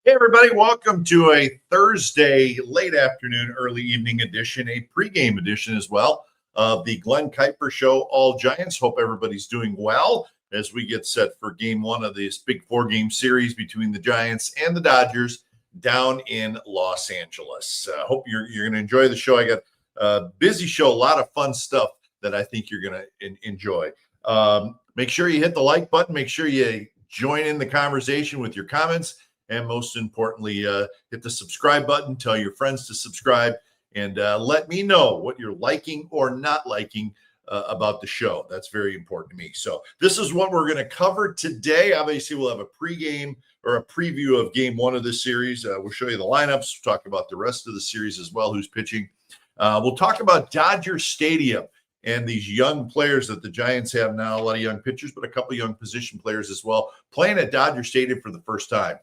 Hey, everybody, welcome to a Thursday late afternoon, early evening edition, a pregame edition as well of the Glen Kuiper Show, All Giants. Hope everybody's doing well as we get set for game one of this big four-game series between the Giants and the Dodgers down in Los Angeles. Hope you're going to enjoy the show. I got a busy show, a lot of fun stuff that I think you're going to enjoy. Make sure you hit the like button. Make sure you join in the conversation with your comments. And most importantly, hit the subscribe button, tell your friends to subscribe, and let me know what you're liking or not liking about the show. That's very important to me. So this is what we're going to cover today. Obviously, we'll have a pregame or a preview of game one of this series. We'll show you the lineups, we'll talk about the rest of the series as well, who's pitching. We'll talk about Dodger Stadium and these young players that the Giants have now, a lot of young pitchers, but a couple of young position players as well, playing at Dodger Stadium for the first time.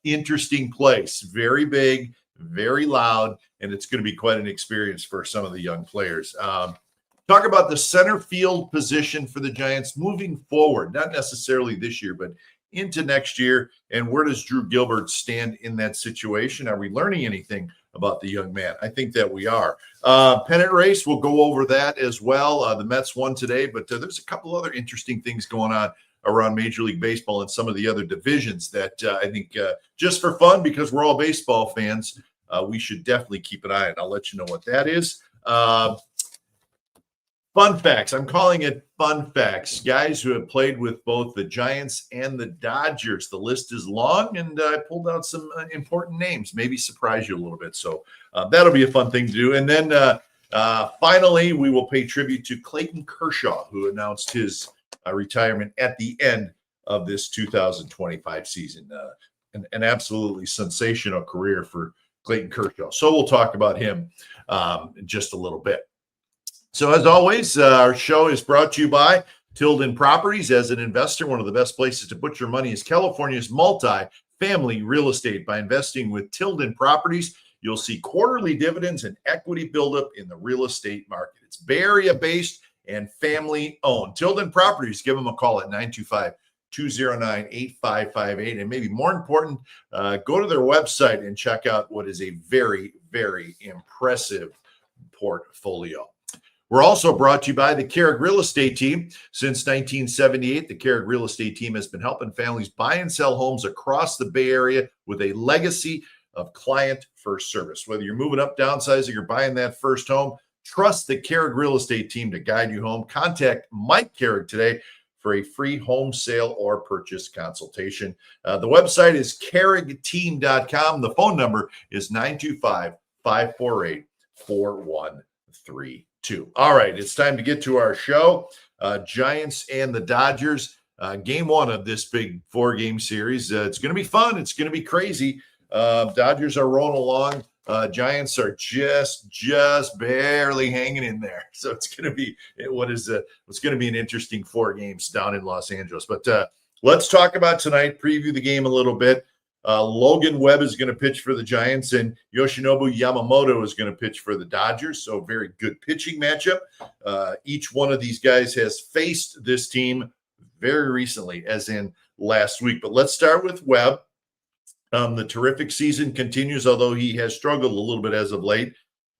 Interesting place, very big, very loud, and it's going to be quite an experience for some of the young players. Talk about the center field position for the Giants moving forward, not necessarily this year, but into next year. And where does Drew Gilbert stand in that situation? Are we learning anything about the young man? I think that we are. Pennant race, we'll go over that as well. The Mets won today, but there's a couple other interesting things going on around Major League Baseball and some of the other divisions that I think just for fun, because we're all baseball fans, we should definitely keep an eye on. I'll let you know what that is. Fun facts. I'm calling it fun facts. Guys who have played with both the Giants and the Dodgers. The list is long, and I pulled out some important names, maybe surprise you a little bit. So that'll be a fun thing to do. And then finally, we will pay tribute to Clayton Kershaw, who announced his retirement at the end of this 2025 season. An absolutely sensational career for Clayton Kershaw. So we'll talk about him in just a little bit. So as always, our show is brought to you by Tilden Properties. As an investor, one of the best places to put your money is California's multi-family real estate. By investing with Tilden Properties, you'll see quarterly dividends and equity buildup in the real estate market. It's Bay Area-based and family-owned. Tilden Properties, give them a call at 925-209-8558. And maybe more important, go to their website and check out what is a very, very impressive portfolio. We're also brought to you by the Kehrig Real Estate Team. Since 1978, the Kehrig Real Estate Team has been helping families buy and sell homes across the Bay Area with a legacy of client-first service. Whether you're moving up, downsizing, or buying that first home, trust the Kehrig Real Estate Team to guide you home. Contact Mike Kehrig today for a free home sale or purchase consultation. The website is kehrigteam.com. The phone number is 925-548-4132. All right, it's time to get to our show. Giants and the Dodgers, game one of this big four-game series. It's going to be fun. It's going to be crazy. Dodgers are rolling along. Giants are just barely hanging in there. So it's going to be what's going to be an interesting 4 games down in Los Angeles. But let's talk about tonight, preview the game a little bit. Logan Webb is going to pitch for the Giants, and Yoshinobu Yamamoto is going to pitch for the Dodgers. So very good pitching matchup. Each one of these guys has faced this team very recently, as in last week. But let's start with Webb. The terrific season continues, although he has struggled a little bit as of late.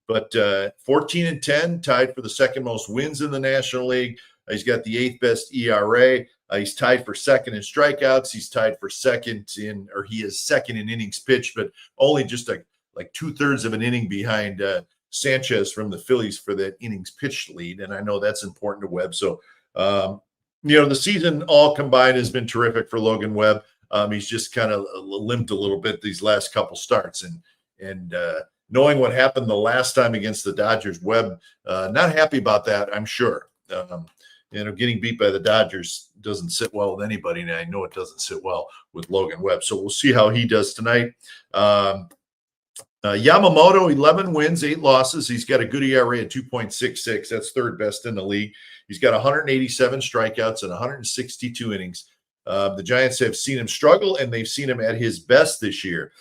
But 14-10, tied for the second most wins in the National League. He's got the 8th best ERA. He's tied for second in strikeouts. He's tied for he is second in innings pitched, but only just like 2/3 of an inning behind Sanchez from the Phillies for that innings pitched lead. And I know that's important to Webb. So, the season all combined has been terrific for Logan Webb. He's just kind of limped a little bit these last couple starts, and knowing what happened the last time against the Dodgers, Webb not happy about that, I'm sure. Getting beat by the Dodgers doesn't sit well with anybody, and I know it doesn't sit well with Logan Webb. So we'll see how he does tonight. Yamamoto, 11 wins, 8 losses. He's got a good ERA at 2.66. That's 3rd best in the league. He's got 187 strikeouts and 162 innings. The Giants have seen him struggle, and they've seen him at his best this year.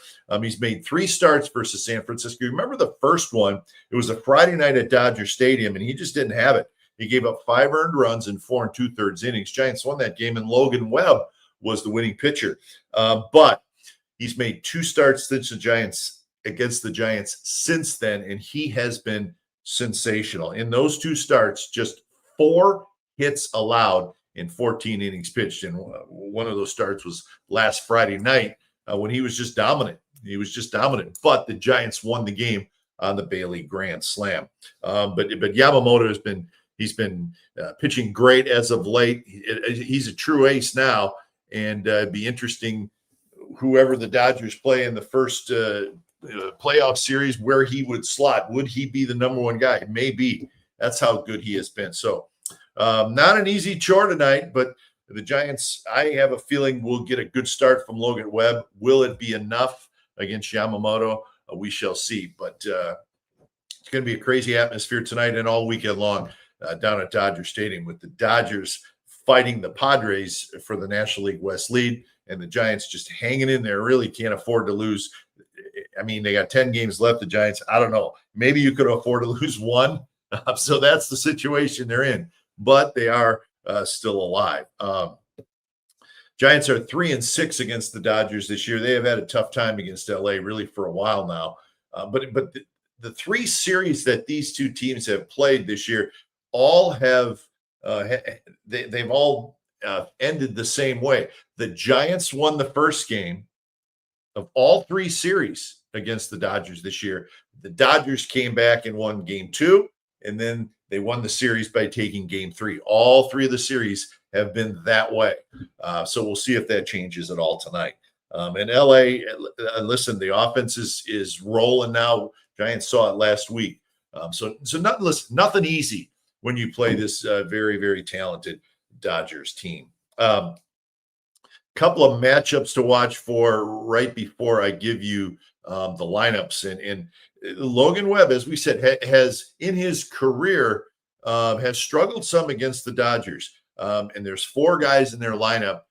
He's made 3 starts versus San Francisco. Remember the first one? It was a Friday night at Dodger Stadium, and he just didn't have it. He gave up 5 earned runs in 4 2/3 innings. Giants won that game, and Logan Webb was the winning pitcher. But He's made 2 starts against the Giants since then, and he has been sensational. In those 2 starts, just 4 hits allowed in 14 innings pitched. And one of those starts was last Friday night when he was just dominant. But the Giants won the game on the Bailey Grand Slam. But Yamamoto he's been pitching great as of late. He's a true ace now, and it'd be interesting whoever the Dodgers play in the first playoff series where he would slot. Would he be the number 1 guy? Maybe. That's how good he has been. So not an easy chore tonight, but the Giants, I have a feeling, will get a good start from Logan Webb. Will it be enough against Yamamoto? We shall see. But it's going to be a crazy atmosphere tonight and all weekend long down at Dodger Stadium, with the Dodgers fighting the Padres for the National League West lead, and the Giants just hanging in there. Really can't afford to lose. I mean, they got 10 games left, the Giants. I don't know. Maybe you could afford to lose 1. So that's the situation they're in. But they are still alive. Giants are 3-6 against the Dodgers this year. They have had a tough time against LA really for a while now. But the 3 series that these 2 teams have played this year all have they've all ended the same way. The Giants won the first game of all 3 series against the Dodgers this year. The Dodgers came back and won game 2, and then they won the series by taking game 3. All 3 of the series have been that way. So we'll see if that changes at all tonight. In LA, listen, the offense is rolling now. Giants saw it last week. So nothing easy when you play this very, very talented Dodgers team. Couple of matchups to watch for right before I give you the lineups. And Logan Webb, as we said, has in his career has struggled some against the Dodgers. And there's 4 guys in their lineup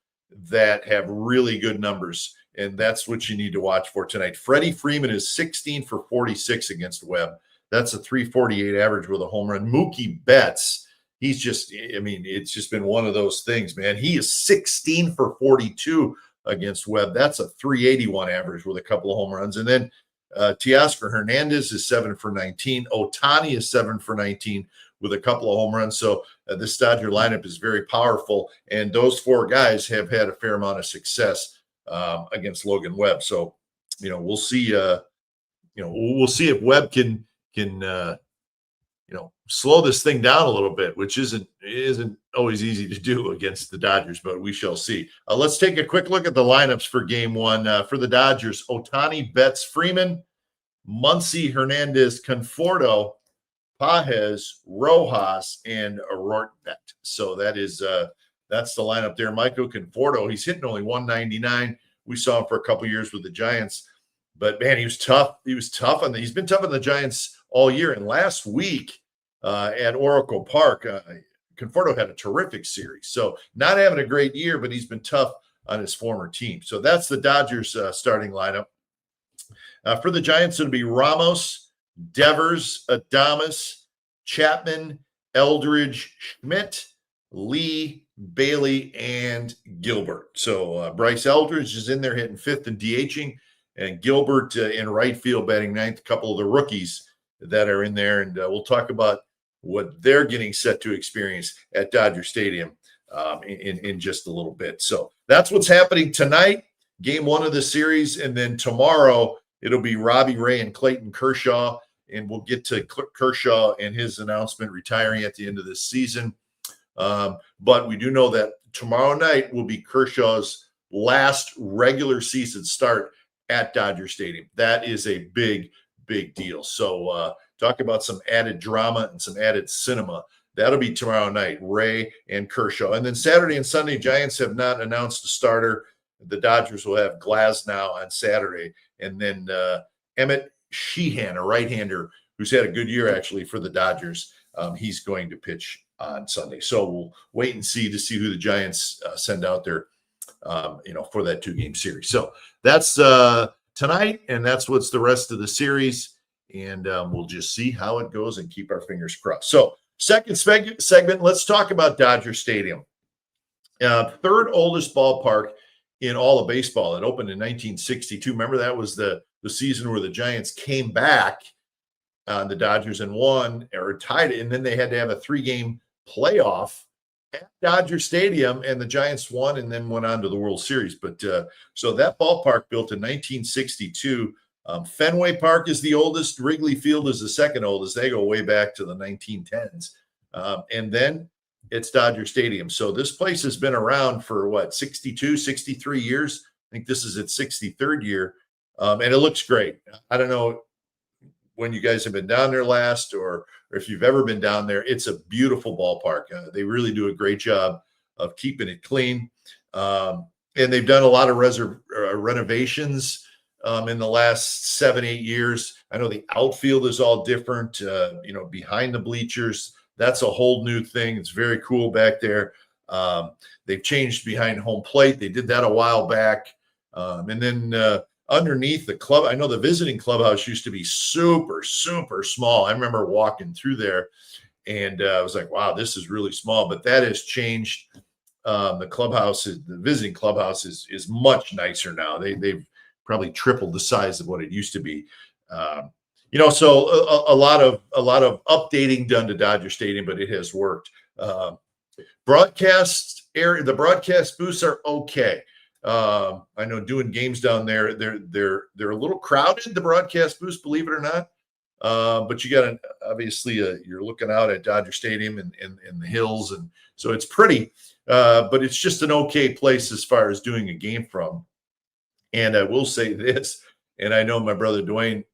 that have really good numbers, and that's what you need to watch for tonight. Freddie Freeman is 16 for 46 against Webb. That's a 348 average with a home run. Mookie Betts, it's just been one of those things, man. He is 16 for 42 against Webb. That's a 381 average with a couple of home runs. And then Teoscar Hernandez is 7 for 19. Ohtani is 7 for 19 with a couple of home runs. So this Dodger lineup is very powerful, and those 4 guys have had a fair amount of success against Logan Webb. So, we'll see. We'll see if Webb can slow this thing down a little bit, which isn't always easy to do against the Dodgers, but we shall see. Let's take a quick look at the lineups for game 1 for the Dodgers. Ohtani, Betts, Freeman, Muncy, Hernandez, Conforto, Pajes, Rojas, and Rortvedt. So that's the lineup there. Michael Conforto, he's hitting only 199. We saw him for a couple years with the Giants, but man, he was tough. He's been tough on the Giants all year. And last week at Oracle Park, Conforto had a terrific series. So not having a great year, but he's been tough on his former team. So that's the Dodgers starting lineup. For the Giants, it'll be Ramos, Devers, Adames, Chapman, Eldridge, Schmidt, Lee, Bailey, and Gilbert. So Bryce Eldridge is in there hitting 5th and DHing, and Gilbert in right field batting 9th. A couple of the rookies that are in there, and we'll talk about what they're getting set to experience at Dodger Stadium in just a little bit. So that's what's happening tonight, game 1 of the series, and then tomorrow it'll be Robbie Ray and Clayton Kershaw, and we'll get to Kershaw and his announcement retiring at the end of this season. But we do know that tomorrow night will be Kershaw's last regular season start at Dodger Stadium. That is a big, big deal. So talk about some added drama and some added cinema. That'll be tomorrow night, Ray and Kershaw. And then Saturday and Sunday, Giants have not announced a starter. The Dodgers will have Glasnow on Saturday. And then Emmett Sheehan, a right-hander who's had a good year actually for the Dodgers, he's going to pitch on Sunday. So we'll wait and see who the Giants send out there, for that 2-game series. So that's tonight, and that's what's the rest of the series. And we'll just see how it goes and keep our fingers crossed. So second segment, let's talk about Dodger Stadium. Third oldest ballpark in all of baseball. It opened in 1962. Remember, that was the season where the Giants came back on the Dodgers and won or tied it, and then they had to have a 3-game playoff at Dodger Stadium, and the Giants won and then went on to the World Series. But so that ballpark built in 1962. Fenway Park is the oldest. Wrigley Field is the second oldest. They go way back to the 1910s. And then it's Dodger Stadium. So this place has been around for 62, 63 years. I think this is its 63rd year. And it looks great. I don't know when you guys have been down there last, or if you've ever been down there. It's a beautiful ballpark. They really do a great job of keeping it clean. And they've done a lot of renovations in the last 7-8 years. I know the outfield is all different, behind the bleachers. That's a whole new thing. It's very cool back there. They've changed behind home plate. They did that a while back. And then underneath the club, I know the visiting clubhouse used to be super, super small. I remember walking through there and I was like, wow, this is really small. But that has changed. The visiting clubhouse is much nicer now. They've probably tripled the size of what it used to be. So a lot of updating done to Dodger Stadium, but it has worked. Broadcast area, the broadcast booths are okay. I know doing games down there, they're a little crowded, the broadcast booths, believe it or not. But you got obviously you're looking out at Dodger Stadium and the hills, and so it's pretty. But it's just an okay place as far as doing a game from. And I will say this, and I know my brother Dwayne,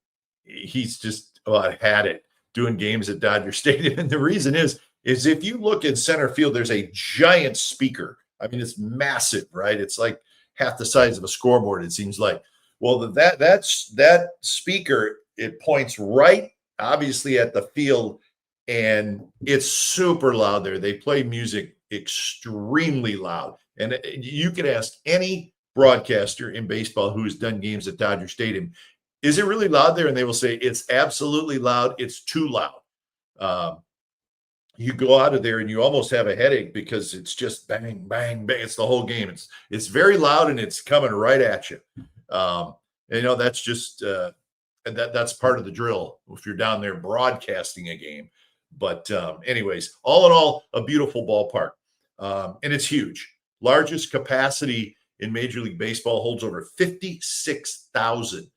he's just about had it doing games at Dodger Stadium. And the reason is if you look in center field, there's a giant speaker. I mean, it's massive, right? It's like half the size of a scoreboard, it seems like. Well, that speaker, it points right, obviously, at the field, and it's super loud there. They play music extremely loud. And you could ask any broadcaster in baseball who has done games at Dodger Stadium, is it really loud there? And they will say it's absolutely loud. It's too loud. You go out of there and you almost have a headache because it's just bang, bang, bang. It's the whole game. It's very loud and it's coming right at you. That's just that's part of the drill if you're down there broadcasting a game. But anyways, all in all, a beautiful ballpark, and it's huge. Largest capacity in Major League Baseball, holds over 56,000.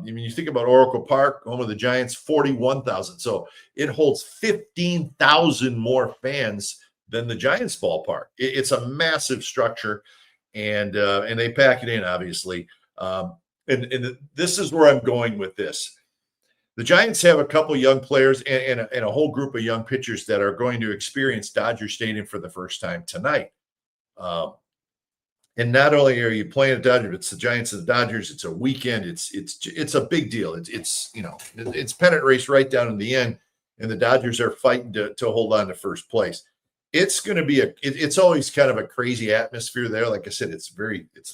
You think about Oracle Park, home of the Giants, 41,000. So it holds 15,000 more fans than the Giants ballpark. It's a massive structure, and they pack it in, obviously. And this is where I'm going with this. The Giants have a couple young players and a whole group of young pitchers that are going to experience Dodger Stadium for the first time tonight. And not only are you playing at Dodgers, it's the Giants and the Dodgers. It's a weekend. It's a big deal. It's pennant race right down in the end, and the Dodgers are fighting to hold on to first place. It's going to be it's always kind of a crazy atmosphere there. Like I said, it's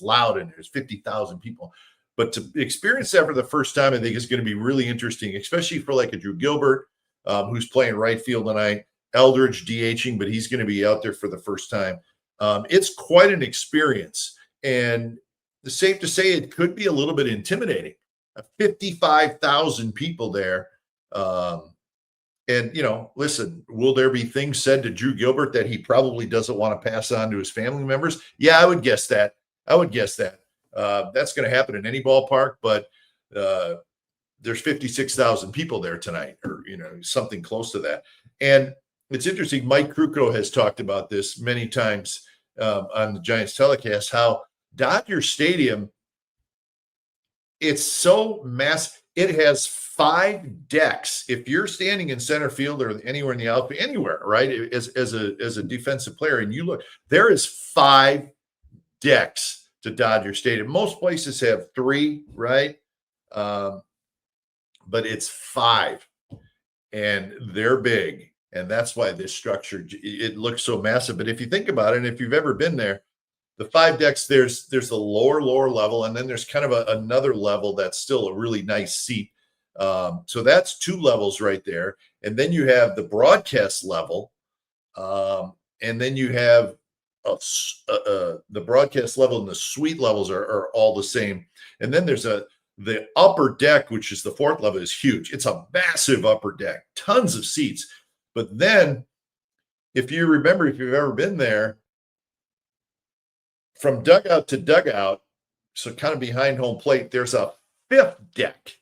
loud and there's 50,000 people. But to experience that for the first time, I think is going to be really interesting, especially for like a Drew Gilbert, who's playing right field tonight. Eldridge DHing, but he's going to be out there for the first time. It's quite an experience, and it's safe to say it could be a little bit intimidating. 55,000 people there. Listen, will there be things said to Drew Gilbert that he probably doesn't want to pass on to his family members? Yeah, I would guess that. That's going to happen in any ballpark, but there's 56,000 people there tonight, or something close to that. And it's interesting. Mike Krukow has talked about this many times on the Giants telecast, how Dodger Stadium, it's so massive. It has 5 decks. If you're standing in center field or anywhere in the outfield, anywhere, right, as a defensive player, and you look, there is 5 decks to Dodger Stadium. Most places have 3, right? But it's 5, and they're big. And that's why this structure, it looks so massive. But if you think about it, and if you've ever been there, the 5 decks, there's the lower level, and then there's kind of another level that's still a really nice seat. So that's 2 levels right there. And then you have the broadcast level, and then you have the broadcast level and the suite levels are all the same. And then there's the upper deck, which is the fourth level, is huge. It's a massive upper deck, tons of seats. But then, if you remember, if you've ever been there, from dugout to dugout, so kind of behind home plate, there's a fifth deck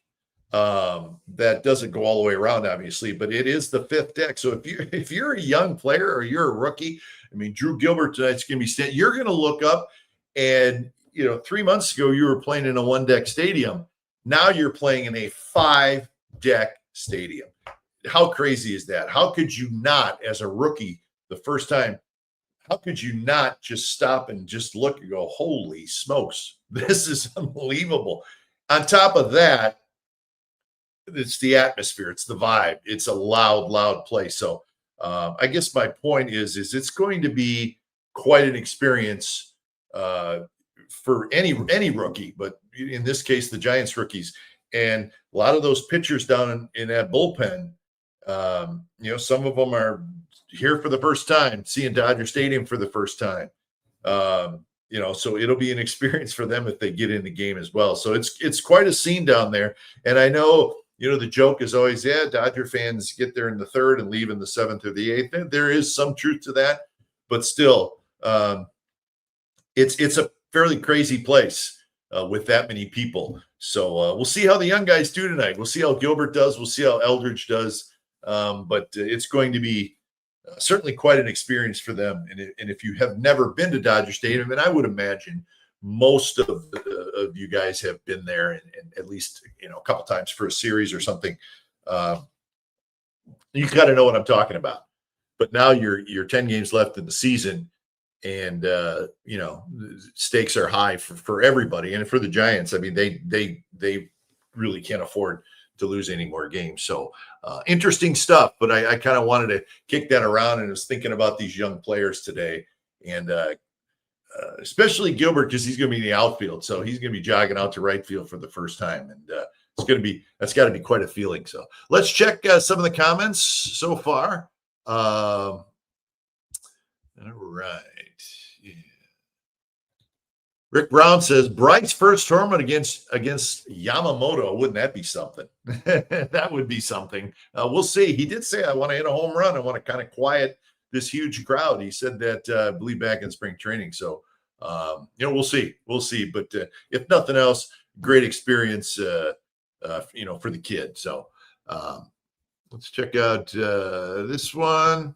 that doesn't go all the way around, obviously, but it is the fifth deck. So if you're a young player or you're a rookie, I mean, Drew Gilbert tonight's going to be you're going to look up, and 3 months ago you were playing in a one deck stadium. Now you're playing in a 5-deck stadium. How crazy is that? How could you not, as a rookie, the first time, how could you not just stop and just look and go, holy smokes, this is unbelievable. On top of that, it's the atmosphere, it's the vibe, it's a loud place. So I guess my point is it's going to be quite an experience for any rookie, but in this case, the Giants rookies. And a lot of those pitchers down in that bullpen, some of them are here for the first time, seeing Dodger Stadium for the first time. So it'll be an experience for them if they get in the game as well. So it's quite a scene down there. And I know, the joke is always, Dodger fans get there in the third and leave in the seventh or the eighth. And there is some truth to that, but still, it's a fairly crazy place with that many people. So we'll see how the young guys do tonight. We'll see how Gilbert does. We'll see how Eldridge does. But it's going to be certainly quite an experience for them. And if you have never been to Dodger Stadium, and I would imagine most of you guys have been there and at least a couple times for a series or something, you got to know what I'm talking about. But now you're 10 games left in the season, and stakes are high for everybody, and for the Giants. I mean, they really can't afford to lose any more games. So interesting stuff, but I kind of wanted to kick that around, and was thinking about these young players today, and especially Gilbert, because he's going to be in the outfield. So he's going to be jogging out to right field for the first time. And that's got to be quite a feeling. So let's check some of the comments so far. All right. Yeah. Rick Brown says, Bryce's first tournament against Yamamoto. Wouldn't that be something? That would be something. We'll see. He did say, I want to hit a home run. I want to kind of quiet this huge crowd. He said that, I believe, back in spring training. So, we'll see. We'll see. But if nothing else, great experience, for the kid. So let's check out this one.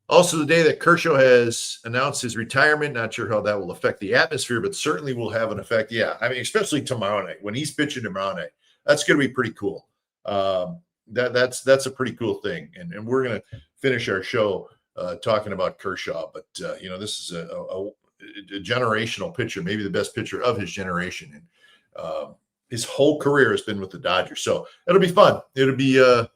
Also, the day that Kershaw has announced his retirement, not sure how that will affect the atmosphere, but certainly will have an effect. Yeah, I mean, especially tomorrow night, when he's pitching tomorrow night, that's going to be pretty cool. That's a pretty cool thing. And we're going to finish our show talking about Kershaw. But, this is a generational pitcher, maybe the best pitcher of his generation. And his whole career has been with the Dodgers. So it'll be fun. It'll be a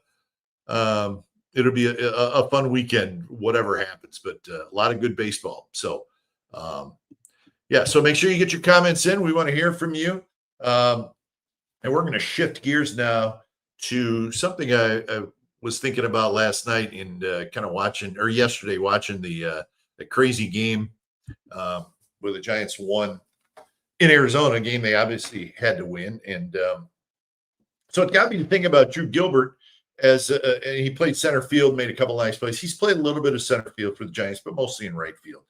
fun weekend, whatever happens, but a lot of good baseball. So, so make sure you get your comments in. We want to hear from you. And we're going to shift gears now to something I was thinking about last night and yesterday watching the crazy game where the Giants won in Arizona, a game they obviously had to win. And so it got me to think about Drew Gilbert. And he played center field, made a couple nice plays. He's played a little bit of center field for the Giants, but mostly in right field.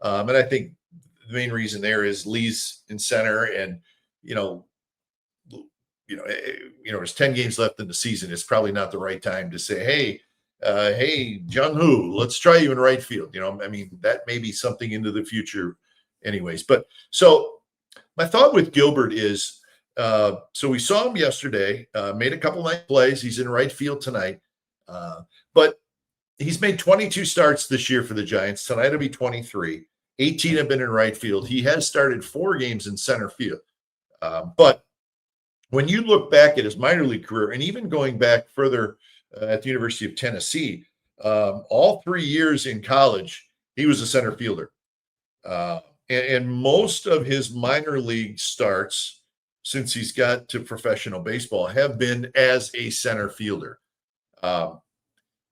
And I think the main reason there is Lee's in center, and there's 10 games left in the season. It's probably not the right time to say, hey, Jung-Hoo, let's try you in right field. That may be something into the future, anyways. But so my thought with Gilbert is. So we saw him yesterday, made a couple nice plays. He's in right field tonight. But he's made 22 starts this year for the Giants. Tonight will be 23. 18 have been in right field. He has started 4 games in center field. But when you look back at his minor league career, and even going back further at the University of Tennessee, all 3 years in college, he was a center fielder. And most of his minor league starts since he's got to professional baseball have been as a center fielder. The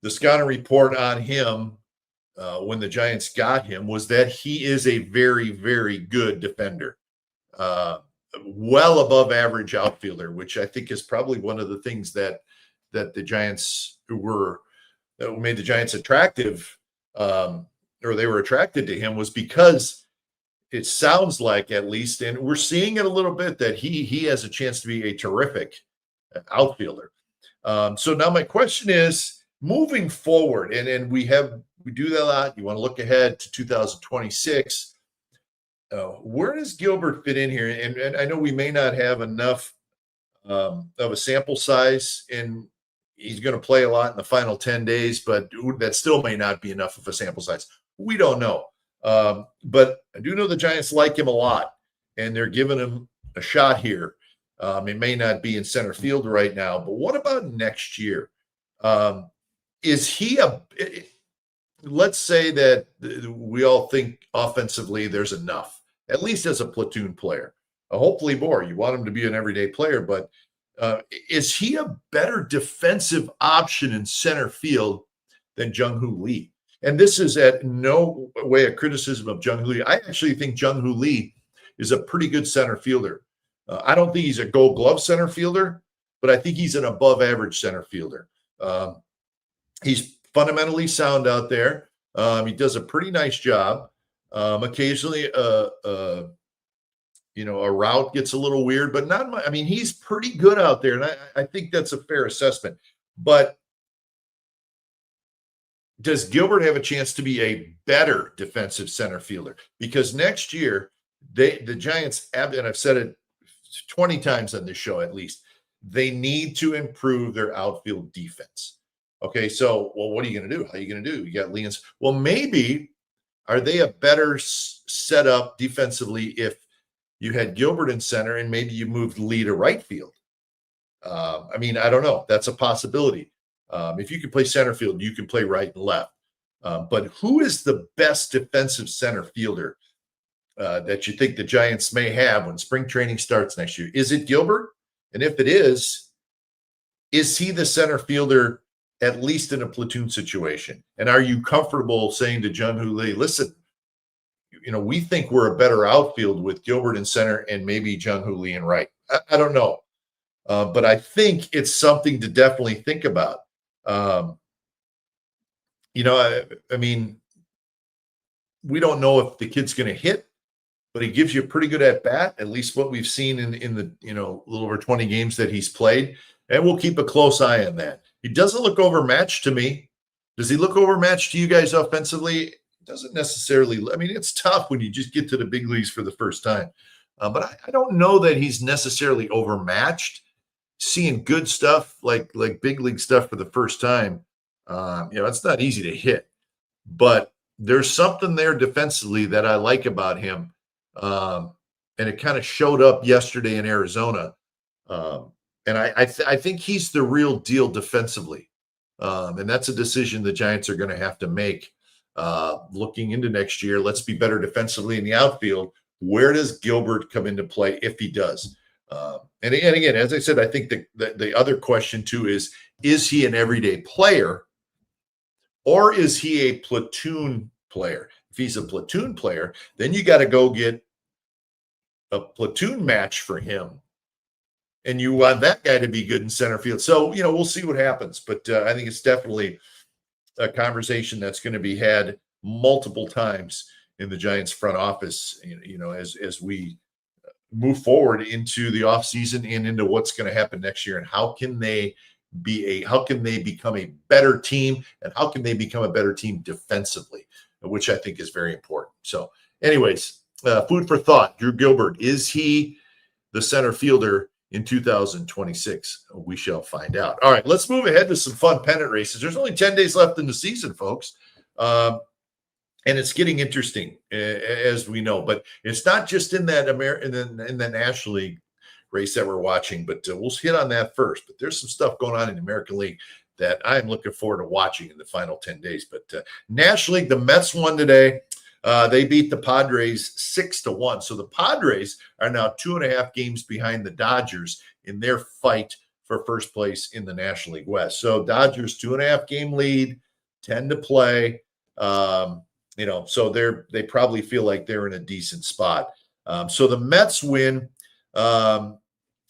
scouting report on him when the Giants got him was that he is a very, very good defender. Well above average outfielder, which I think is probably one of the things that the Giants that made the Giants attractive, or they were attracted to him, was because it sounds like, at least, and we're seeing it a little bit, that he has a chance to be a terrific outfielder. So now my question is, moving forward, and we do that a lot. You want to look ahead to 2026. Where does Gilbert fit in here? And I know we may not have enough of a sample size, and he's going to play a lot in the final 10 days, but that still may not be enough of a sample size. We don't know. But I do know the Giants like him a lot, and they're giving him a shot here. It may not be in center field right now, but what about next year? Is he let's say that we all think offensively there's enough, at least as a platoon player. Hopefully more. You want him to be an everyday player, but is he a better defensive option in center field than Jung-Hoo Lee? And this is at no way a criticism of Jung-Hoo Lee. I actually think Jung-Hoo Lee is a pretty good center fielder. I don't think he's a Gold Glove center fielder, but I think he's an above average center fielder. He's fundamentally sound out there. He does a pretty nice job. Occasionally, a route gets a little weird, but not much. I mean, he's pretty good out there, and I think that's a fair assessment. But does Gilbert have a chance to be a better defensive center fielder? Because next year, the Giants, and I've said it 20 times on this show at least, they need to improve their outfield defense. Okay, so, well, what are you going to do? How are you going to do? You got Leons. Well, maybe are they a better setup defensively if you had Gilbert in center and maybe you moved Lee to right field? I mean, I don't know. That's a possibility. If you can play center field, you can play right and left. But who is the best defensive center fielder that you think the Giants may have when spring training starts next year? Is it Gilbert? And if it is he the center fielder, at least in a platoon situation? And are you comfortable saying to Jung-Hoo Lee, listen, we think we're a better outfield with Gilbert in center and maybe Jung-Hoo Lee in right? I don't know. But I think it's something to definitely think about. I mean, we don't know if the kid's going to hit, but he gives you a pretty good at bat, at least what we've seen in the a little over 20 games that he's played. And we'll keep a close eye on that. He doesn't look overmatched to me. Does he look overmatched to you guys offensively? It doesn't necessarily. I mean, it's tough when you just get to the big leagues for the first time. But I don't know that he's necessarily overmatched. Seeing good stuff like big league stuff for the first time, it's not easy to hit. But there's something there defensively that I like about him. And it kind of showed up yesterday in Arizona. And I think he's the real deal defensively. And that's a decision the Giants are going to have to make looking into next year. Let's be better defensively in the outfield. Where does Gilbert come into play if he does? And again, as I said, I think the other question too is he an everyday player or is he a platoon player? If he's a platoon player, then you got to go get a platoon match for him. And you want that guy to be good in center field. So, we'll see what happens. But I think it's definitely a conversation that's going to be had multiple times in the Giants front office, as we move forward into the offseason and into what's going to happen next year. And how can they become a better team? And how can they become a better team defensively, which I think is very important. So anyways, food for thought. Drew Gilbert, is he the center fielder in 2026? We shall find out. All right, let's move ahead to some fun pennant races. There's only 10 days left in the season, folks. And it's getting interesting, as we know. But it's not just in that in the National League race that we're watching, but we'll hit on that first. But there's some stuff going on in the American League that I'm looking forward to watching in the final 10 days. But National League, the Mets won today. They beat the Padres 6-1. So the Padres are now 2.5 games behind the Dodgers in their fight for first place in the National League West. So Dodgers 2.5 game lead, 10 to play. So they probably feel like they're in a decent spot. So the Mets win.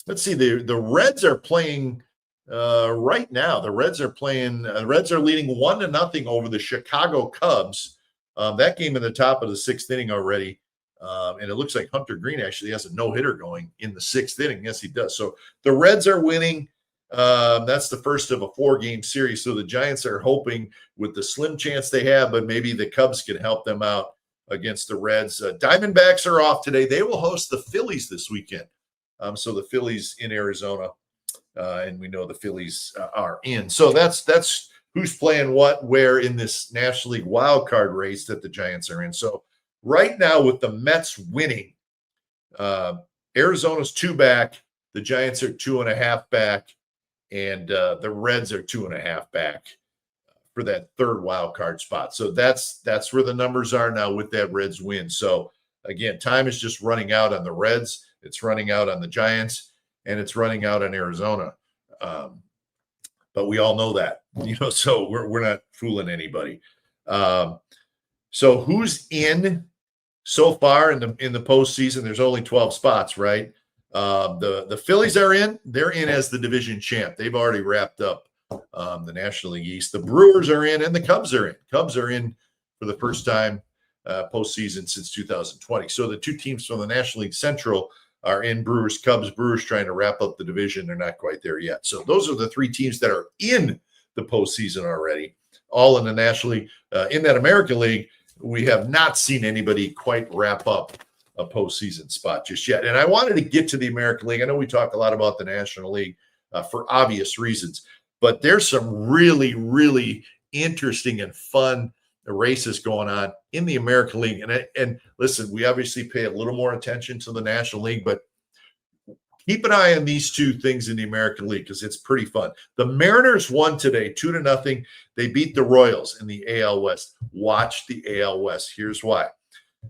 Let's see, the Reds are playing right now. The Reds are playing. Reds are leading 1-0 over the Chicago Cubs. That game in the top of the sixth inning already. And it looks like Hunter Green actually has a no-hitter going in the sixth inning. Yes, he does. So the Reds are winning. That's the first of a 4-game series. So the Giants are hoping with the slim chance they have, but maybe the Cubs can help them out against the Reds. Diamondbacks are off today. They will host the Phillies this weekend. So the Phillies in Arizona, and we know the Phillies are in. So that's who's playing what, where in this National League wild card race that the Giants are in. So right now with the Mets winning, Arizona's 2 back, the Giants are 2.5 back, and the Reds are 2.5 back for that third wild card spot. So that's where the numbers are now with that Reds win. So again, time is just running out on the Reds. It's running out on the Giants, and it's running out on Arizona. But we all know that, so we're not fooling anybody. So who's in so far in the postseason? There's only 12 spots, right? The Phillies are in. They're in as the division champ. They've already wrapped up the National League East. The Brewers are in, and the Cubs are in. Cubs are in for the first time postseason since 2020. So the 2 teams from the National League Central are in. Brewers, Cubs. Brewers trying to wrap up the division. They're not quite there yet. So those are the 3 teams that are in the postseason already, all in the National League. In that American League, we have not seen anybody quite wrap up a postseason spot just yet. And I wanted to get to the American League. I know we talk a lot about the National League for obvious reasons, but there's some really, really interesting and fun races going on in the American League. And listen, we obviously pay a little more attention to the National League, but keep an eye on these 2 things in the American League because it's pretty fun. The Mariners won today 2-0. They beat the Royals in the AL West. Watch the AL West. Here's why.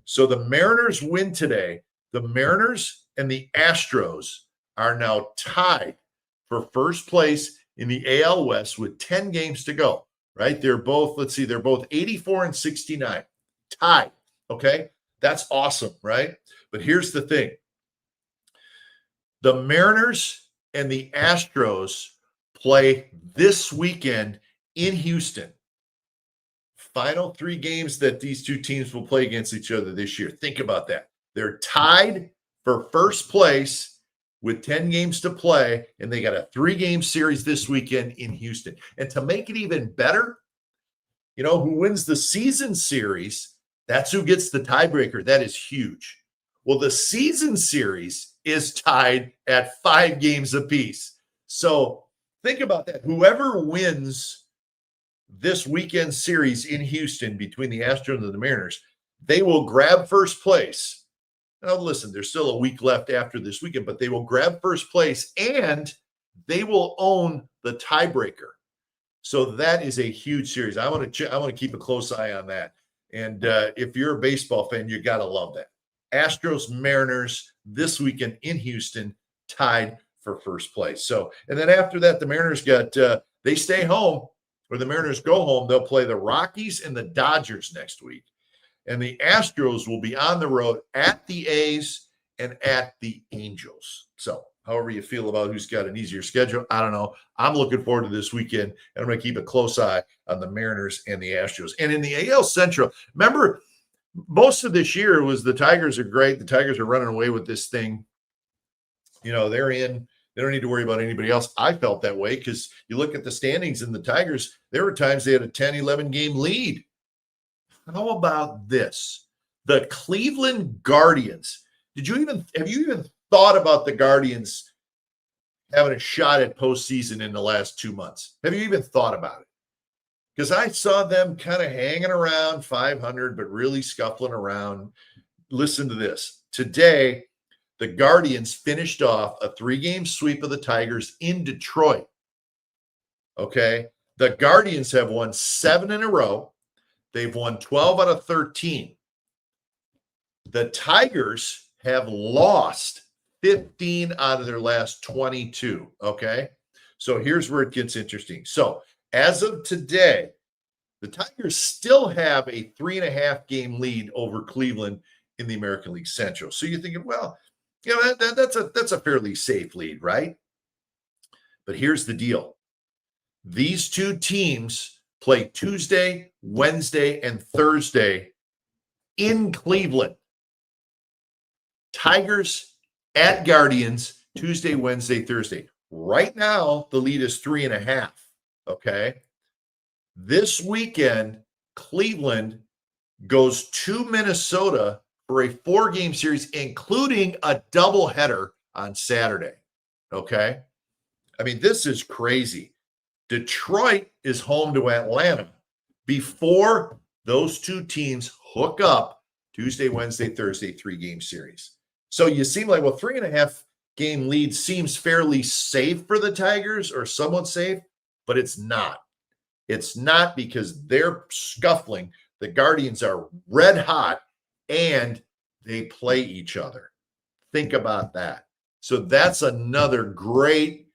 So the Mariners win today. The Mariners and the Astros are now tied for first place in the AL West with 10 games to go. Right? They're both 84 and 69. Tied. Okay? That's awesome, right? But here's the thing. The Mariners and the Astros play this weekend in Houston. Final 3 games that these 2 teams will play against each other this year. Think about that. They're tied for first place with 10 games to play, and they got a 3-game series this weekend in Houston. And to make it even better, who wins the season series, that's who gets the tiebreaker. That is huge. Well, the season series is tied at 5 games apiece. So think about that. Whoever wins this weekend series in Houston between the Astros and the Mariners, they will grab first place. Now, listen, there's still a week left after this weekend, but they will grab first place and they will own the tiebreaker. So that is a huge series. I want to keep a close eye on that. And if you're a baseball fan, you got to love that. Astros, Mariners this weekend in Houston, tied for first place. So, and then after that, the Mariners they stay home, or the Mariners go home. They'll play the Rockies and the Dodgers next week. And the Astros will be on the road at the A's and at the Angels. So however you feel about who's got an easier schedule, I don't know. I'm looking forward to this weekend, and I'm going to keep a close eye on the Mariners and the Astros. And in the AL Central, remember, most of this year was the Tigers are great. The Tigers are running away with this thing. They're in. They don't need to worry about anybody else. I felt that way because you look at the standings in the Tigers, there were times they had a 10, 11-game lead. How about this? The Cleveland Guardians. Have you even thought about the Guardians having a shot at postseason in the last 2 months? Have you even thought about it? Because I saw them kind of hanging around 500, but really scuffling around. Listen to this. Today, the Guardians finished off a 3-game sweep of the Tigers in Detroit. Okay? The Guardians have won 7 in a row. They've won 12 out of 13. The Tigers have lost 15 out of their last 22. Okay? So here's where it gets interesting. So as of today, The Tigers still have a 3.5 game lead over Cleveland in the American League Central. So you're thinking, well, that's a fairly safe lead, right? But here's the deal. These two teams play Tuesday, Wednesday, and Thursday in Cleveland. Tigers at Guardians, Tuesday, Wednesday, Thursday. Right now, the lead is 3.5. Okay. This weekend, Cleveland goes to Minnesota for a 4-game series, including a doubleheader on Saturday. Okay. I mean, this is crazy. Detroit is home to Atlanta before those two teams hook up Tuesday, Wednesday, Thursday, 3-game series. So you seem like, well, 3.5 game lead seems fairly safe for the Tigers, or somewhat safe, but it's not. It's not, because they're scuffling. The Guardians are red hot and they play each other. Think about that. So that's another great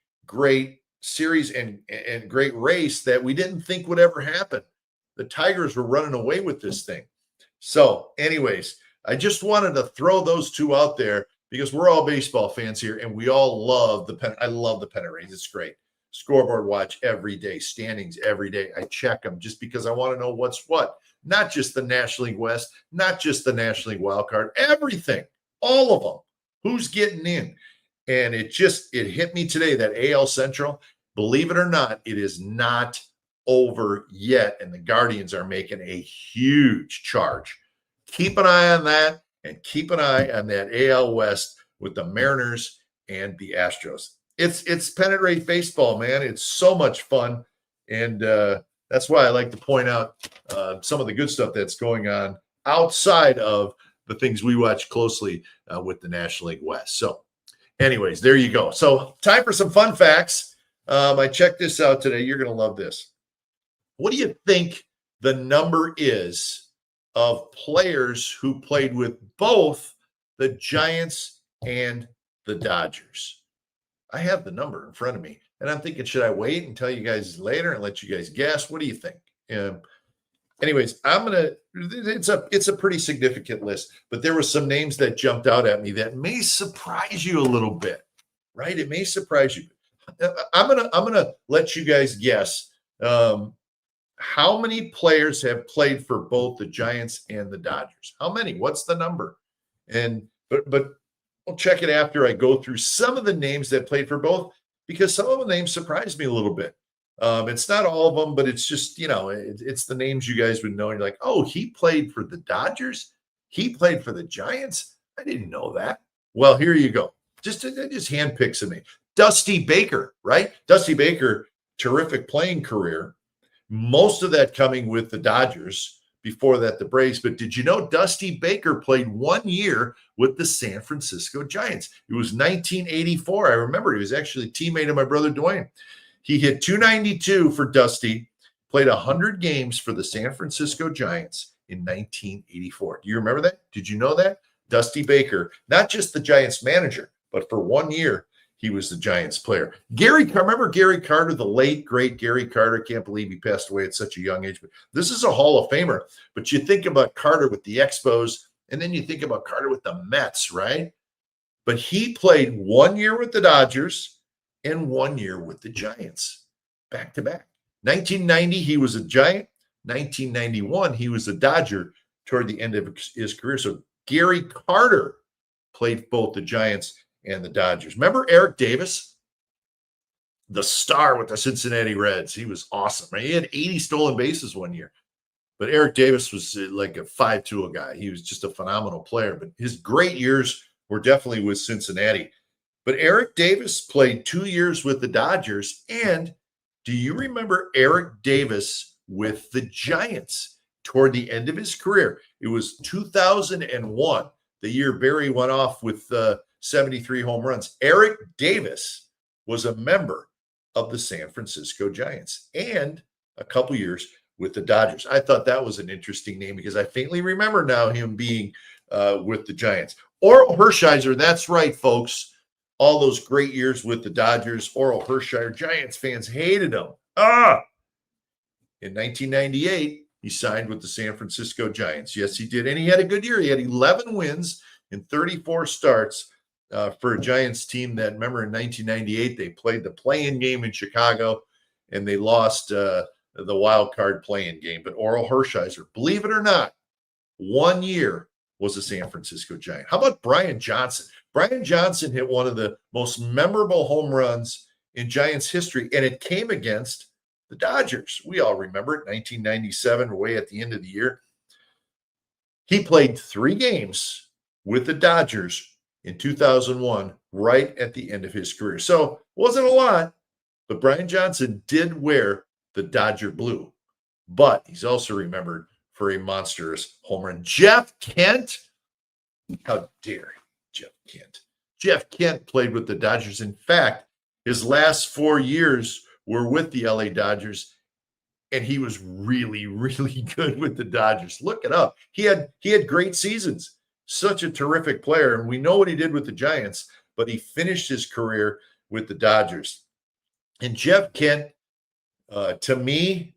series and great race that we didn't think would ever happen. The Tigers were running away with this thing. So anyways, I just wanted to throw those two out there because we're all baseball fans here and we all love the pennant. I love the pennant race. It's great. Scoreboard watch every day, standings every day. I check them just because I want to know what's what. Not just the National League West, not just the National League wild card, everything, all of them. Who's getting in? And it hit me today that AL Central, believe it or not, it is not over yet. And the Guardians are making a huge charge. Keep an eye on that, and keep an eye on that AL West with the Mariners and the Astros. It's pennant race baseball, man. It's so much fun. And that's why I like to point out some of the good stuff that's going on outside of the things we watch closely with the National League West. So anyways, there you go. So time for some fun facts. I checked this out today. You're going to love this. What do you think the number is of players who played with both the Giants and the Dodgers? I have the number in front of me, and I'm thinking, should I wait and tell you guys later and let you guys guess? What do you think? Anyways, it's a pretty significant list, but there were some names that jumped out at me that may surprise you a little bit, right? It may surprise you. I'm gonna let you guys guess how many players have played for both the Giants and the Dodgers. How many? What's the number? But we'll check it after I go through some of the names that played for both, because some of the names surprised me a little bit. It's not all of them, but it's just, it's the names you guys would know. And you're like, oh, he played for the Dodgers. He played for the Giants. I didn't know that. Well, here you go. Just handpick some names. Dusty Baker, right? Dusty Baker, terrific playing career. Most of that coming with the Dodgers. Before that, the Braves. But did you know Dusty Baker played 1 year with the San Francisco Giants? It was 1984. I remember he was actually a teammate of my brother Dwayne. He hit .292 for Dusty, played 100 games for the San Francisco Giants in 1984. Do you remember that? Did you know that? Dusty Baker, not just the Giants manager, but for 1 year, he was the Giants player. Remember Gary Carter, the late, great Gary Carter? Can't believe he passed away at such a young age. But this is a Hall of Famer. But you think about Carter with the Expos, and then you think about Carter with the Mets, right? But he played 1 year with the Dodgers and 1 year with the Giants, back to back. 1990, he was a Giant. 1991, he was a Dodger toward the end of his career. So Gary Carter played both the Giants and the Dodgers. Remember Eric Davis, the star with the Cincinnati Reds? He was awesome, right? He had 80 stolen bases 1 year. But Eric Davis was like a 5-tool guy. He was just a phenomenal player. But his great years were definitely with Cincinnati. But Eric Davis played 2 years with the Dodgers. And do you remember Eric Davis with the Giants toward the end of his career? It was 2001, the year Barry went off with 73 home runs. Eric Davis was a member of the San Francisco Giants and a couple years with the Dodgers. I thought that was an interesting name because I faintly remember now him being with the Giants. Oral Hershiser, that's right, folks. All those great years with the Dodgers. Oral Hershiser, Giants fans hated him. In 1998, he signed with the San Francisco Giants. Yes, he did. And he had a good year. He had 11 wins in 34 starts for a Giants team that, remember, in 1998, they played the play-in game in Chicago, and they lost the wild card play-in game. But Oral Hershiser, believe it or not, 1 year was a San Francisco Giant. How about Brian Johnson? Brian Johnson hit one of the most memorable home runs in Giants history, and it came against the Dodgers. We all remember it, 1997, way at the end of the year. He played 3 games with the Dodgers in 2001, right at the end of his career. So it wasn't a lot, but Brian Johnson did wear the Dodger blue. But he's also remembered for a monstrous home run. Jeff Kent, how dare Jeff Kent? Jeff Kent played with the Dodgers. In fact, his last 4 years were with the LA Dodgers, and he was really, really good with the Dodgers. Look it up. He had great seasons. Such a terrific player, and we know what he did with the Giants, but he finished his career with the Dodgers. And Jeff Kent, to me,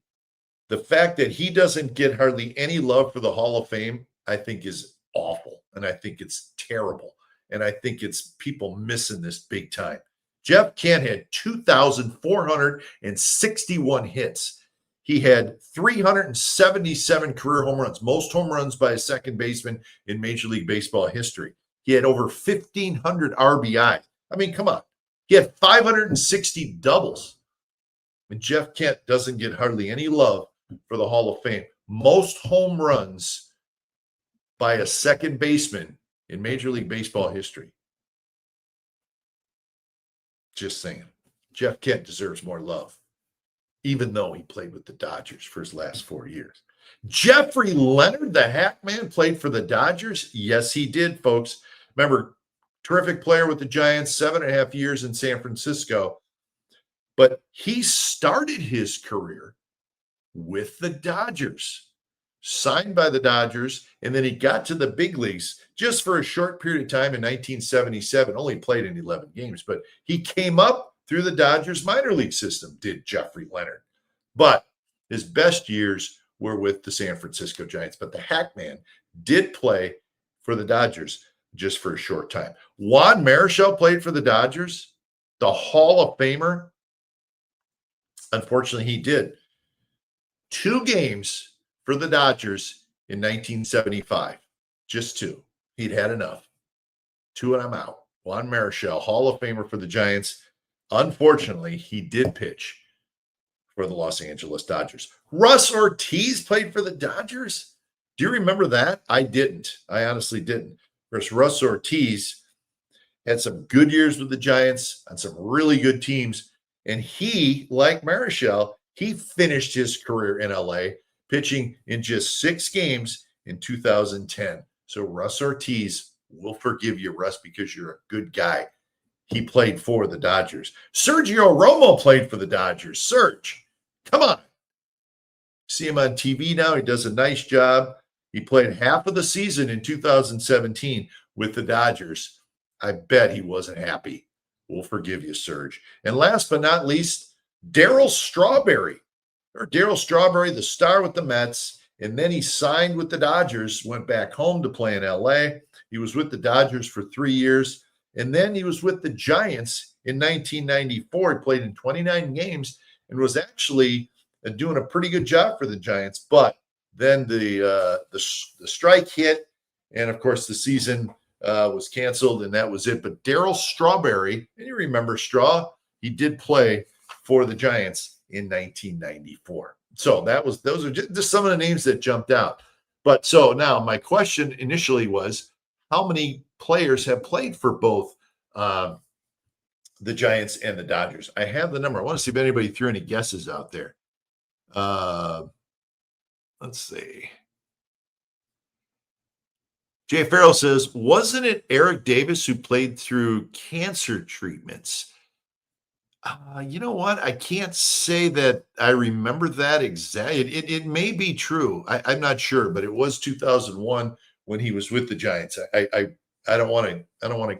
the fact that he doesn't get hardly any love for the Hall of Fame, I think is awful, and I think it's terrible, and I think it's people missing this big time. Jeff Kent had 2,461 hits. He had 377 career home runs, most home runs by a second baseman in Major League Baseball history. He had over 1,500 RBI. I mean, come on. He had 560 doubles. And Jeff Kent doesn't get hardly any love for the Hall of Fame. Most home runs by a second baseman in Major League Baseball history. Just saying. Jeff Kent deserves more love, even though he played with the Dodgers for his last 4 years. Jeffrey Leonard, the hack man, played for the Dodgers. Yes, he did, folks. Remember, terrific player with the Giants, 7.5 years in San Francisco. But he started his career with the Dodgers, signed by the Dodgers, and then he got to the big leagues just for a short period of time in 1977. Only played in 11 games, but he came up through the Dodgers minor league system, did Jeffrey Leonard. But his best years were with the San Francisco Giants. But the hack man did play for the Dodgers just for a short time. Juan Marichal played for the Dodgers, the Hall of Famer. Unfortunately, he did 2 games for the Dodgers in 1975. Just 2. He'd had enough. 2 and I'm out. Juan Marichal, Hall of Famer for the Giants. Unfortunately, he did pitch for the Los Angeles Dodgers. Russ Ortiz played for the Dodgers. Do you remember that? I didn't. I honestly didn't. Of course, Russ Ortiz had some good years with the Giants on some really good teams. And he, like Marichal, he finished his career in LA, pitching in just 6 games in 2010. So Russ Ortiz, we'll forgive you, Russ, because you're a good guy. He played for the Dodgers. Sergio Romo played for the Dodgers. Serge, come on. See him on TV now. He does a nice job. He played half of the season in 2017 with the Dodgers. I bet he wasn't happy. We'll forgive you, Serge. And last but not least, Darryl Strawberry. Or Darryl Strawberry, the star with the Mets. And then he signed with the Dodgers, went back home to play in LA. He was with the Dodgers for 3 years. And then he was with the Giants in 1994. He played in 29 games and was actually doing a pretty good job for the Giants. But then the strike hit, and of course the season was canceled, and that was it. But Darryl Strawberry, and you remember Straw, he did play for the Giants in 1994. So those are just some of the names that jumped out. But so now my question initially was, how many players have played for both the Giants and the Dodgers? I have the number. I want to see if anybody threw any guesses out there. Let's see. Jay Farrell says, wasn't it Eric Davis who played through cancer treatments? You know what? I can't say that I remember that exactly. It may be true. I'm not sure, but it was 2001 when he was with the Giants. I don't want to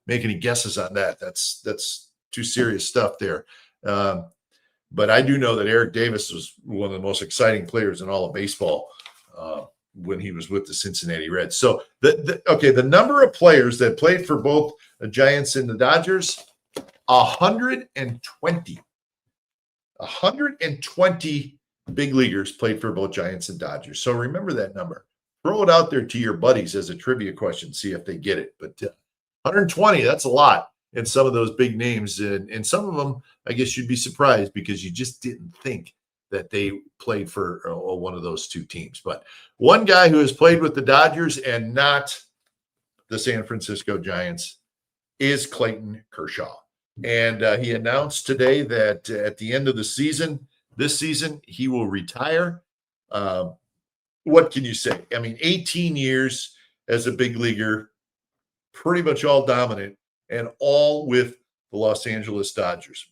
make any guesses on that. That's too serious stuff there. But I do know that Eric Davis was one of the most exciting players in all of baseball when he was with the Cincinnati Reds. So, the number of players that played for both the Giants and the Dodgers, 120. 120 big leaguers played for both Giants and Dodgers. So remember that number. Throw it out there to your buddies as a trivia question, see if they get it. But 120, that's a lot. And some of those big names, and some of them, I guess you'd be surprised because you just didn't think that they played for one of those two teams. But one guy who has played with the Dodgers and not the San Francisco Giants is Clayton Kershaw. And he announced today that at the end of the season, this season, he will retire. What can you say? I mean, 18 years as a big leaguer, pretty much all dominant, and all with the Los Angeles Dodgers.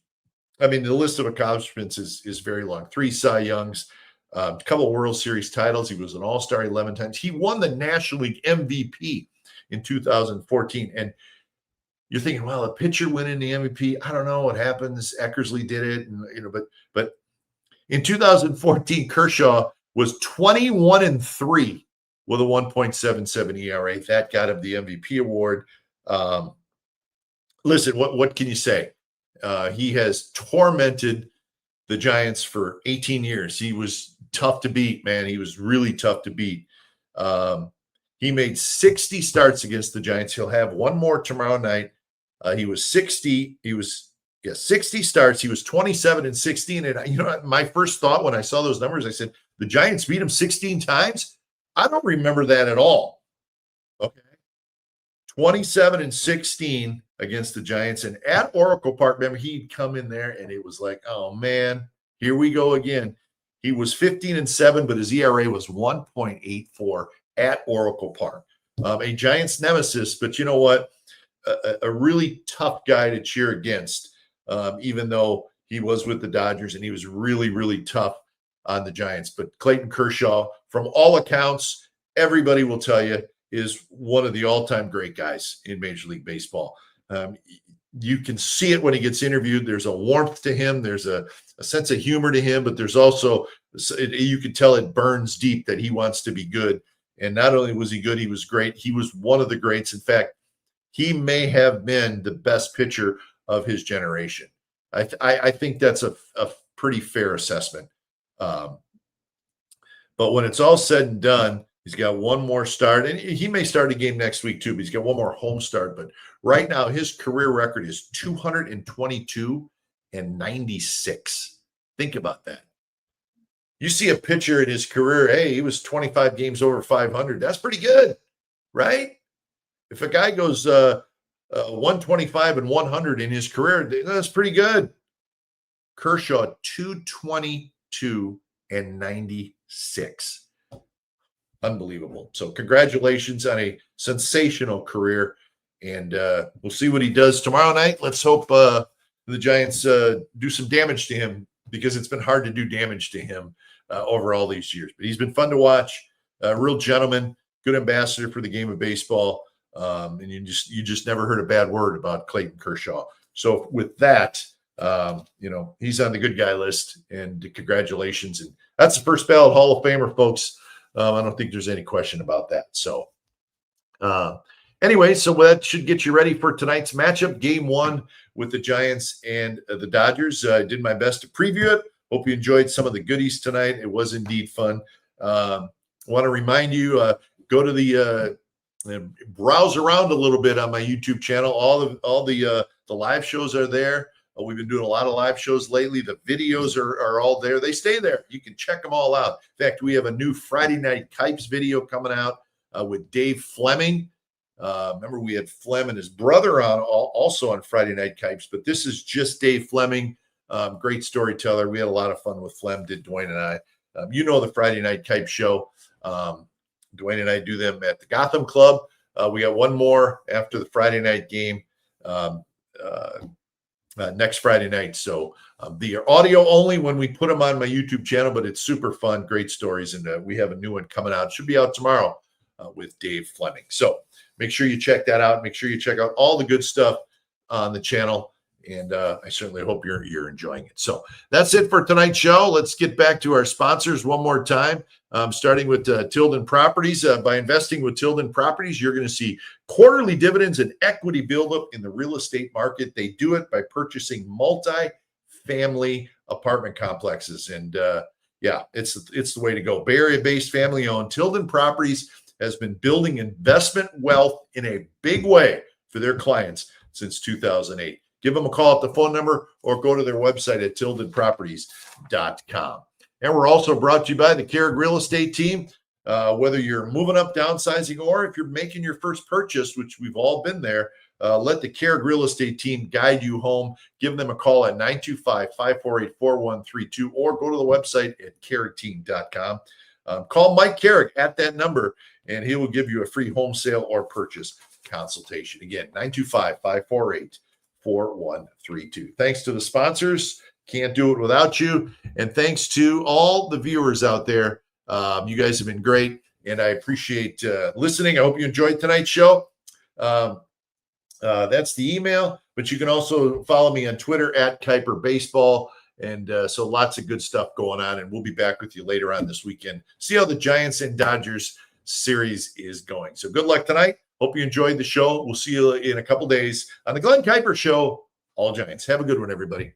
I mean, the list of accomplishments is very long. 3 Cy Youngs, a couple of World Series titles. He was an All-Star 11 times. He won the National League MVP in 2014. And you're thinking, well, a pitcher winning the MVP, I don't know what happens. Eckersley did it, and but in 2014, Kershaw was 21-3 with a 1.77 ERA. That got him the MVP award. Listen, what can you say? He has tormented the Giants for 18 years. He was tough to beat, man. He was really tough to beat. He made 60 starts against the Giants. He'll have one more tomorrow night. He was 60. He was 60 starts. He was 27-16. And you know, my first thought when I saw those numbers, I said, the Giants beat him 16 times. I don't remember that at all. Okay, 27-16 against the Giants, and at Oracle Park. Remember, he'd come in there, and it was like, oh man, here we go again. He was 15-7, but his ERA was 1.84 at Oracle Park. A Giants nemesis, but you know what? A really tough guy to cheer against, even though he was with the Dodgers and he was really, really tough on the Giants. But Clayton Kershaw, from all accounts, everybody will tell you, is one of the all-time great guys in Major League Baseball. You can see it when he gets interviewed. There's a warmth to him. There's a sense of humor to him, but there's also, you can tell it burns deep that he wants to be good. And not only was he good, he was great. He was one of the greats. In fact, he may have been the best pitcher of his generation. I think that's a pretty fair assessment. But when it's all said and done, he's got one more start, and he may start a game next week too, but he's got one more home start. But right now, his career record is 222-96. Think about that. You see a pitcher in his career, hey, he was 25 games over 500. That's pretty good, right? If a guy goes 125 and 100 in his career, that's pretty good. Kershaw, 222-96. Unbelievable. So congratulations on a sensational career. And we'll see what he does tomorrow night. Let's hope the Giants do some damage to him, because it's been hard to do damage to him over all these years. But he's been fun to watch, a real gentleman, good ambassador for the game of baseball. And you just never heard a bad word about Clayton Kershaw. So with that, he's on the good guy list, and congratulations. And that's the first ballot Hall of Famer, folks. I don't think there's any question about that. So anyway, so that should get you ready for tonight's matchup, game 1 with the Giants and the Dodgers. I did my best to preview it. Hope you enjoyed some of the goodies tonight. It was indeed fun. Want to remind you, go to the browse around a little bit on my YouTube channel. All the live shows are there. We've been doing a lot of live shows lately. The videos are all there. They stay there. You can check them all out. In fact, we have a new Friday Night Kipes video coming out with Dave Fleming. Remember, we had Flem and his brother on also on Friday Night Kipes, but this is just Dave Fleming. Great storyteller. We had a lot of fun with Flem, did Dwayne and I. The Friday Night Kipes show. Dwayne and I do them at the Gotham Club. We got one more after the Friday night game next Friday night. So the audio only when we put them on my YouTube channel, but it's super fun, great stories. And we have a new one coming out. It should be out tomorrow with Dave Fleming. So make sure you check that out. Make sure you check out all the good stuff on the channel. And I certainly hope you're enjoying it. So that's it for tonight's show. Let's get back to our sponsors one more time, starting with Tilden Properties. By investing with Tilden Properties, you're going to see quarterly dividends and equity buildup in the real estate market. They do it by purchasing multi-family apartment complexes. And it's the way to go. Bay Area-based, family-owned Tilden Properties has been building investment wealth in a big way for their clients since 2008. Give them a call at the phone number or go to their website at tildenproperties.com. And we're also brought to you by the Kehrig Real Estate Team. Whether you're moving up, downsizing, or if you're making your first purchase, which we've all been there, let the Kehrig Real Estate Team guide you home. Give them a call at 925-548-4132 or go to the website at kehrigteam.com. Call Mike Kehrig at that number, and he will give you a free home sale or purchase consultation. Again, 925-548-4132. Thanks to the sponsors. Can't do it without you. And thanks to all the viewers out there. You guys have been great, and I appreciate listening. I hope you enjoyed tonight's show. That's the email, but you can also follow me on Twitter at Kuiper Baseball. And so lots of good stuff going on, and we'll be back with you later on this weekend. See how the Giants and Dodgers series is going. So good luck tonight. Hope you enjoyed the show. We'll see you in a couple days on the Glen Kuiper Show, All Giants. Have a good one, everybody.